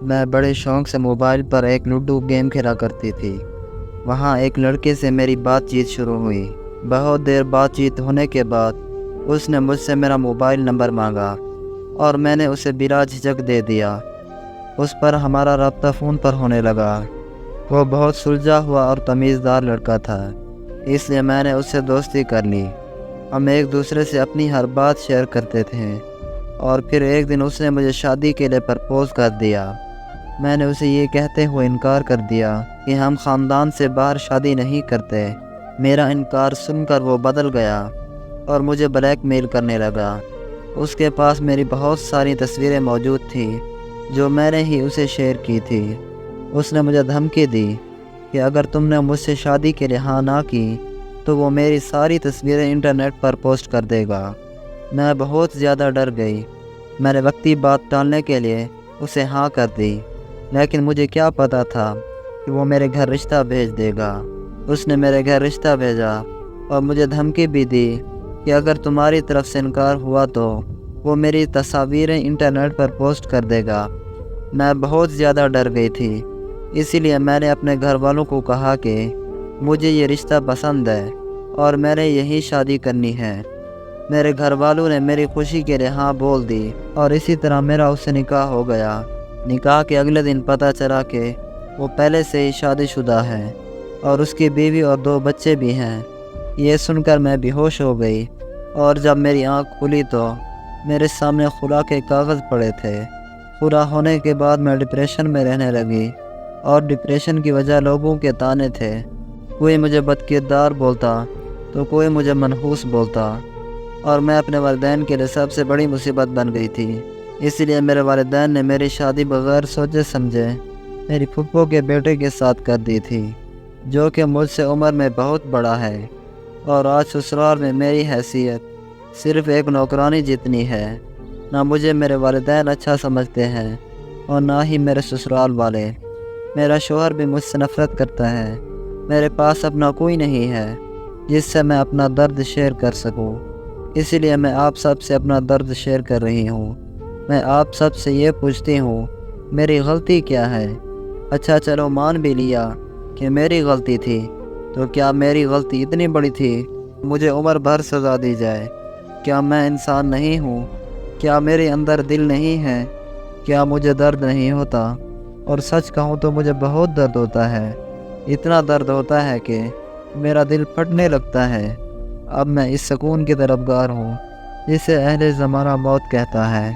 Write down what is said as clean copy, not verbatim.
میں بڑے شوق سے موبائل پر ایک لوڈو گیم کھیلا کرتی تھی۔ وہاں ایک لڑکے سے میری بات چیت شروع ہوئی۔ بہت دیر بات چیت ہونے کے بعد اس نے مجھ سے میرا موبائل نمبر مانگا اور میں نے اسے بلا جھجک دے دیا۔ اس پر ہمارا رابطہ فون پر ہونے لگا۔ وہ بہت سلجھا ہوا اور تمیزدار لڑکا تھا، اس لیے میں نے اس سے دوستی کر لی۔ ہم ایک دوسرے سے اپنی ہر بات شیئر کرتے تھے اور پھر ایک دن اس نے مجھے شادی کے لیے پرپوز کر دیا۔ میں نے اسے یہ کہتے ہوئے انکار کر دیا کہ ہم خاندان سے باہر شادی نہیں کرتے۔ میرا انکار سن کر وہ بدل گیا اور مجھے بلیک میل کرنے لگا۔ اس کے پاس میری بہت ساری تصویریں موجود تھیں جو میں نے ہی اسے شیئر کی تھی۔ اس نے مجھے دھمکی دی کہ اگر تم نے مجھ سے شادی کے لیے ہاں نہ کی تو وہ میری ساری تصویریں انٹرنیٹ پر پوسٹ کر دے گا۔ میں بہت زیادہ ڈر گئی۔ میں نے وقتی بات ٹالنے کے لیے اسے ہاں کر دی، لیکن مجھے کیا پتہ تھا کہ وہ میرے گھر رشتہ بھیج دے گا۔ اس نے میرے گھر رشتہ بھیجا اور مجھے دھمکی بھی دی کہ اگر تمہاری طرف سے انکار ہوا تو وہ میری تصاویریں انٹرنیٹ پر پوسٹ کر دے گا۔ میں بہت زیادہ ڈر گئی تھی، اسی لیے میں نے اپنے گھر والوں کو کہا کہ مجھے یہ رشتہ پسند ہے اور میں نے یہی شادی کرنی ہے۔ میرے گھر والوں نے میری خوشی کے لیے ہاں بول دی اور اسی طرح میرا اس سے نکاح ہو گیا۔ نکاح کے اگلے دن پتہ چلا کہ وہ پہلے سے ہی شادی شدہ ہے اور اس کی بیوی اور 2 بچے بھی ہیں۔ یہ سن کر میں بے ہوش ہو گئی اور جب میری آنکھ کھلی تو میرے سامنے خلا کے کاغذ پڑے تھے۔ خلا ہونے کے بعد میں ڈپریشن میں رہنے لگی اور ڈپریشن کی وجہ لوگوں کے طعنے تھے۔ کوئی مجھے بدکردار بولتا تو کوئی مجھے منحوس بولتا اور میں اپنے والدین کے لیے سب سے بڑی مصیبت بن گئی تھی۔ اس لیے میرے والدین نے میری شادی بغیر سوچے سمجھے میری پھپھو کے بیٹے کے ساتھ کر دی تھی، جو کہ مجھ سے عمر میں بہت بڑا ہے، اور آج سسرال میں میری حیثیت صرف ایک نوکرانی جتنی ہے۔ نہ مجھے میرے والدین اچھا سمجھتے ہیں اور نہ ہی میرے سسرال والے۔ میرا شوہر بھی مجھ سے نفرت کرتا ہے۔ میرے پاس اپنا کوئی نہیں ہے جس سے میں اپنا درد شیئر کر سکوں، اسی لیے میں آپ سب سے اپنا درد شیئر کر رہی ہوں۔ میں آپ سب سے یہ پوچھتی ہوں، میری غلطی کیا ہے؟ اچھا چلو مان بھی لیا کہ میری غلطی تھی، تو کیا میری غلطی اتنی بڑی تھی مجھے عمر بھر سزا دی جائے؟ کیا میں انسان نہیں ہوں؟ کیا میرے اندر دل نہیں ہے؟ کیا مجھے درد نہیں ہوتا؟ اور سچ کہوں تو مجھے بہت درد ہوتا ہے۔ اتنا درد ہوتا ہے کہ میرا دل پھٹنے لگتا ہے۔ اب میں اس سکون کی طلبگار ہوں جسے اہل زمانہ موت کہتا ہے۔